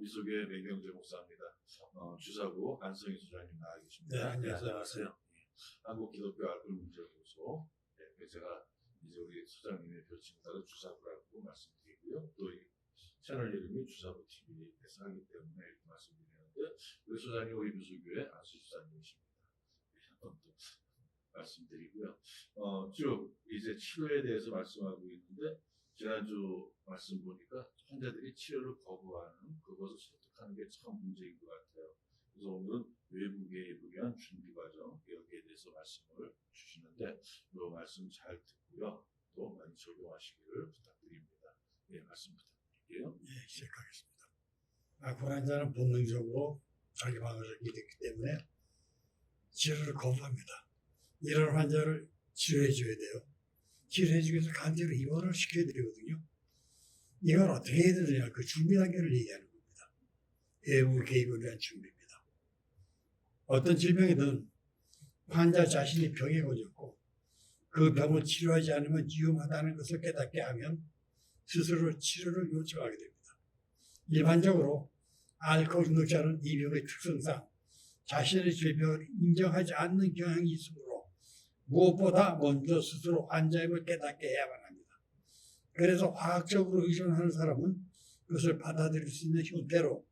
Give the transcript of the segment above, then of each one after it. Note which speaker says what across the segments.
Speaker 1: 미소교회 백영재 목사입니다. 주사부 안성희 소장님 나와 계십니다.
Speaker 2: 네, 안녕하세요.
Speaker 1: 한국기독교 알코올문제연구소. 네, 제가 이제 우리 소장님의 별칭 따라 주사부라고 말씀드리고요. 또 이 채널 이름이 주사부 TV에서 하기 때문에 이렇게 말씀드리는데, 우리 소장님 우리 미소교회 안수희 소장님이십니다. 한번 또 말씀드리고요. 쭉 이제 치료에 대해서 말씀하고 있는데, 지난주 말씀 보니까 환자들이 치료를 거부하는 그것을 설득하는 게 참 문제인 것 같아요. 그래서 오늘은 외부 개입을 위한 준비 과정 여기에 대해서 말씀을 주시는데, 이 말씀 잘 듣고요, 또 많이 적용하시기를 부탁드립니다. 예, 말씀 부탁드릴게요.
Speaker 2: 예, 시작하겠습니다. 알코올 환자는 본능적으로 자기 방어력이 있기 때문에 치료를 거부합니다. 이런 환자를 치료해줘야 돼요. 치료해주기 위해서 강제로 입원을 시켜드리거든요. 이걸 어떻게 해야 되느냐, 그 준비 단계를 얘기하는 겁니다. 외부 개입을 위한 준비입니다. 어떤 질병이든 환자 자신이 병에 걸렸고 그 병을 치료하지 않으면 위험하다는 것을 깨닫게 하면 스스로 치료를 요청하게 됩니다. 일반적으로 알코올 중독자는 이 병의 특성상 자신의 질병을 인정하지 않는 경향이 있으므로 무엇보다 먼저 스스로 환자임을 깨닫게 해야만 합니다. 그래서 화학적으로 의존하는 사람은 그것을 받아들일 수 있는 형태로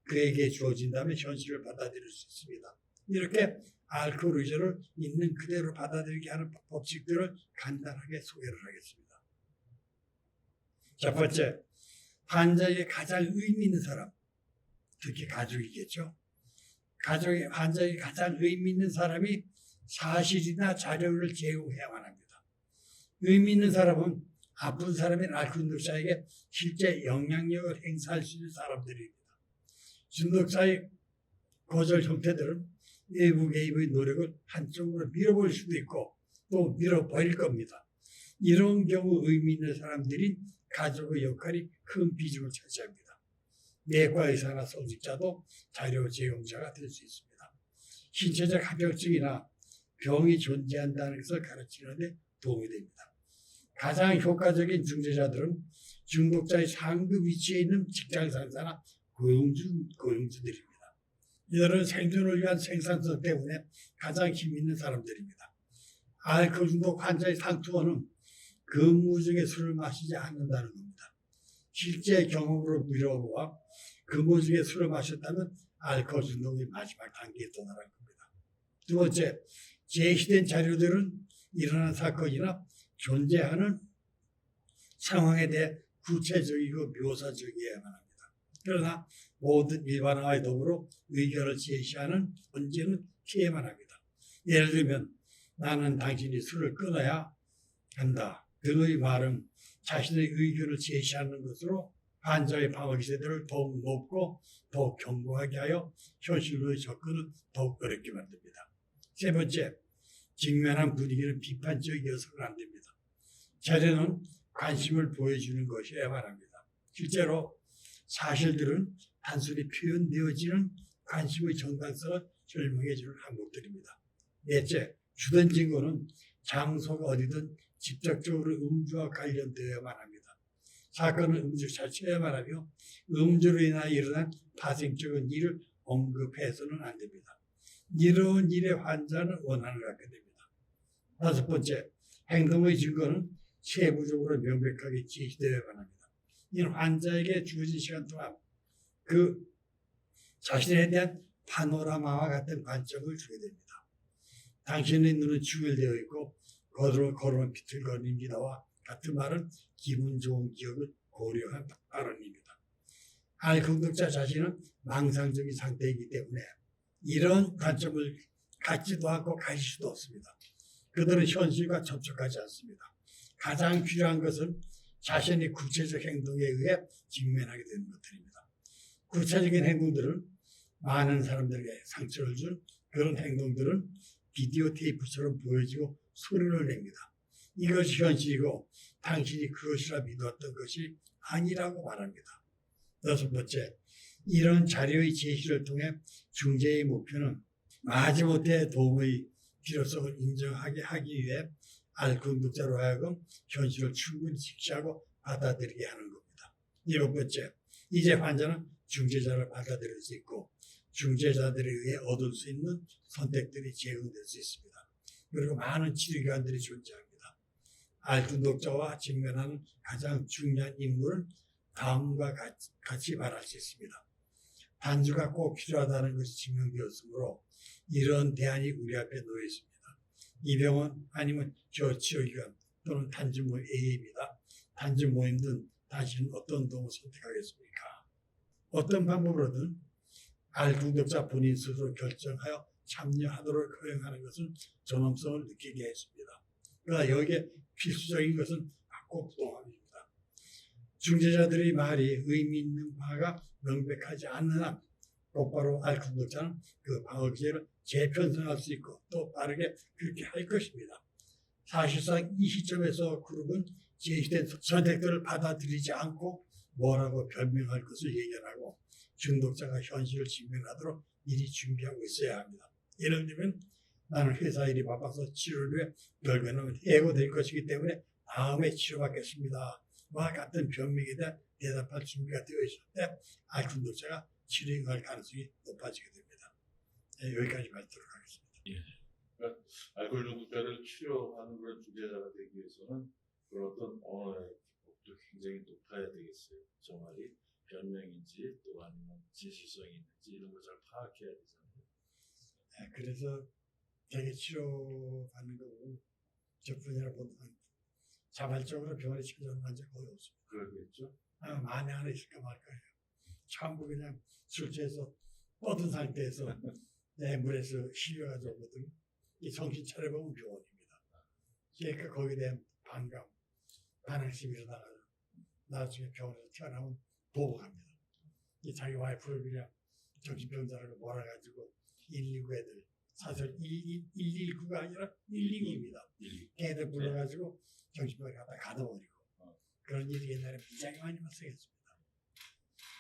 Speaker 2: 그에게 주어진다면 현실을 받아들일 수 있습니다. 이렇게 알코올 의존을 있는 그대로 받아들이게 하는 법칙들을 간단하게 소개를 하겠습니다. 첫 번째, 환자에게 가장 의미 있는 사람, 특히 가족이겠죠. 환자에게 가장 의미 있는 사람이 사실이나 자료를 제공해야만 합니다. 의미 있는 사람은 아픈 사람인 알코올 중독자에게 실제 영향력을 행사할 수 있는 사람들입니다. 중독자의 거절 형태들은 외부 개입의 노력을 한쪽으로 밀어버릴 수도 있고 또 밀어버릴 겁니다. 이런 경우 의미 있는 사람들인 가족의 역할이 큰 비중을 차지합니다. 내과 의사나 소직자도 자료 제공자가 될 수 있습니다. 신체적 합병증이나 병이 존재한다는 것을 가르치는 데 도움이 됩니다. 가장 효과적인 중재자들은 중독자의 상급 위치에 있는 직장 상사나 고용주들입니다. 이들은 생존을 위한 생산성 때문에 가장 힘 있는 사람들입니다. 알코올 중독 환자의 상투어는 근무 중에 술을 마시지 않는다는 겁니다. 실제 경험으로 미뤄보아 근무 중에 술을 마셨다면 알코올 중독의 마지막 단계에 도달한 겁니다. 두 번째, 제시된 자료들은 일어난 사건이나 존재하는 상황에 대해 구체적이고 묘사적이어야만 합니다. 그러나 모든 일반화에 더불어 의견을 제시하는 문제는 피해만 합니다. 예를 들면 나는 당신이 술을 끊어야 한다 등의 말은 자신의 의견을 제시하는 것으로 환자의 방어 기세들을 더욱 높고 더욱 견고하게 하여 현실로의 접근을 더욱 어렵게 만듭니다. 세 번째, 직면한 분위기는 비판적이어서는 안 됩니다. 자료는 관심을 보여주는 것이어야만 합니다. 실제로 사실들은 단순히 표현되어지는 관심의 정당성을 설명해주는 항목들입니다. 넷째, 주된 증거는 장소가 어디든 직접적으로 음주와 관련되어야만 합니다. 사건은 음주 자체야만 하며 음주로 인하여 일어난 파생적인 일을 언급해서는 안 됩니다. 이런 일의 환자는 원한을 갖게 됩니다. 다섯 번째, 행동의 증거는 세부적으로 명백하게 제시되어야만 합니다. 이는 환자에게 주어진 시간 동안 그 자신에 대한 파노라마와 같은 관점을 주게 됩니다. 당신의 눈은 충혈되어 있고 겉으로 비틀거립니다와 같은 말은 기분 좋은 기억을 고려한 발언입니다. 알코올 중독자 자신은 망상적인 상태이기 때문에 이런 관점을 갖지도 않고 가질 수도 없습니다. 그들은 현실과 접촉하지 않습니다. 가장 필요한 것은 자신의 구체적 행동에 의해 직면하게 되는 것들입니다. 구체적인 행동들은 많은 사람들에게 상처를 준 그런 행동들은 비디오 테이프처럼 보여지고 소리를 냅니다. 이것이 현실이고 당신이 그것이라 믿었던 것이 아니라고 말합니다. 여섯 번째, 이런 자료의 제시를 통해 중재의 목표는 마지못해 도움의 필요성을 인정하게 하기 위해 알코올 중독자로 하여금 현실을 충분히 직시하고 받아들이게 하는 겁니다. 일곱 번째, 이제 환자는 중재자를 받아들일 수 있고 중재자들에 의해 얻을 수 있는 선택들이 제공될 수 있습니다. 그리고 많은 치료기관들이 존재합니다. 알통독자와 직면하는 가장 중요한 인물은 다음과 같이 말할 수 있습니다. 단주가 꼭 필요하다는 것이 증명되었으므로 이런 대안이 우리 앞에 놓여 있습니다. 이 병원 아니면 저 치료기관 또는 단주 모임 A입니다. 단주 모임든 당신은 어떤 도움을 선택하겠습니까? 어떤 방법으로든 알통독자 본인 스스로 결정하여 참여하도록 허용하는 것은 존엄성을 느끼게 했습니다. 그러나 여기에 필수적인 것은 확고부동함입니다. 중재자들의 말이 의미 있는 바가 명백하지 않는 한 곧바로 알통독자는 그 방어 기제를 재편성할 수 있고 또 빠르게 그렇게 할 것입니다. 사실상 이 시점에서 그룹은 제시된 선택들을 받아들이지 않고 뭐라고 변명할 것을 예견하고 중독자가 현실을 직면하도록 미리 준비하고 있어야 합니다. 예를 들면 나는 회사 일이 바빠서 치료를 위해 결과는 해고될 것이기 때문에 다음에 치료받겠습니다. 와 같은 변명에 대한 대답할 준비가 되어 있을 때 알통독자가 치료에 갈 가능성이 높아지게 됩니다. 네, 여기까지 말도록 하겠습니다.
Speaker 1: 그러니까 알코올 중독자를 치료하는 그런 중재자가 되기 위해서는 그런 어떤 언어의 기법도 굉장히 높아야 되겠어요. 저 말이 변명인지 또 아니면 진실성이 있는지 이런 걸 잘 파악해야 되잖아요.
Speaker 2: 네, 그래서 대개 치료받는 거 보면 저뿐이라 보면 자발적으로 병원에 치료하는 환자 거의 없습니다.
Speaker 1: 그러겠죠.
Speaker 2: 만에 하나 있을까 말까요. 전부 그냥 술 취해서 뻗은 상태에서 내 물에서 실려가지고 오거든요. 이 정신 차려보면 병원입니다. 그러니까 거기에 대한 반감, 반항심이 일어나가지고 나중에 병원에서 태어나면 보복합니다. 이 자기 와이프를 그냥 정신병자라고 몰아가지고 119 애들 사실 119가 아니라 119입니다. 걔들 불러가지고 정신병원에 갖다 가둬버리고 그런 일이 옛날에 굉장히 많이 발생했습니다.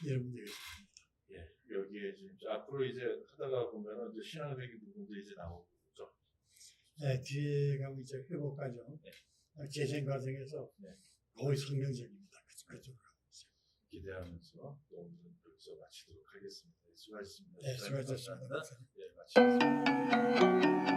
Speaker 2: 이런 문제가 있습니다.
Speaker 1: 예, 여기에 지금 앞으로 이제 하다가 보면은 이제 신앙적인 부분도 이제 나오죠.
Speaker 2: 네, 뒤에 가면 이제 회복 과정, 재생 과정에서 거의 성경적입니다. 그쪽으로 가고 있어요.
Speaker 1: 기대하면서 또 오늘은 여기서 마치도록 하겠습니다. 수고하셨습니다.
Speaker 2: 네, 수고하셨습니다.
Speaker 1: 네, 마치겠습니다.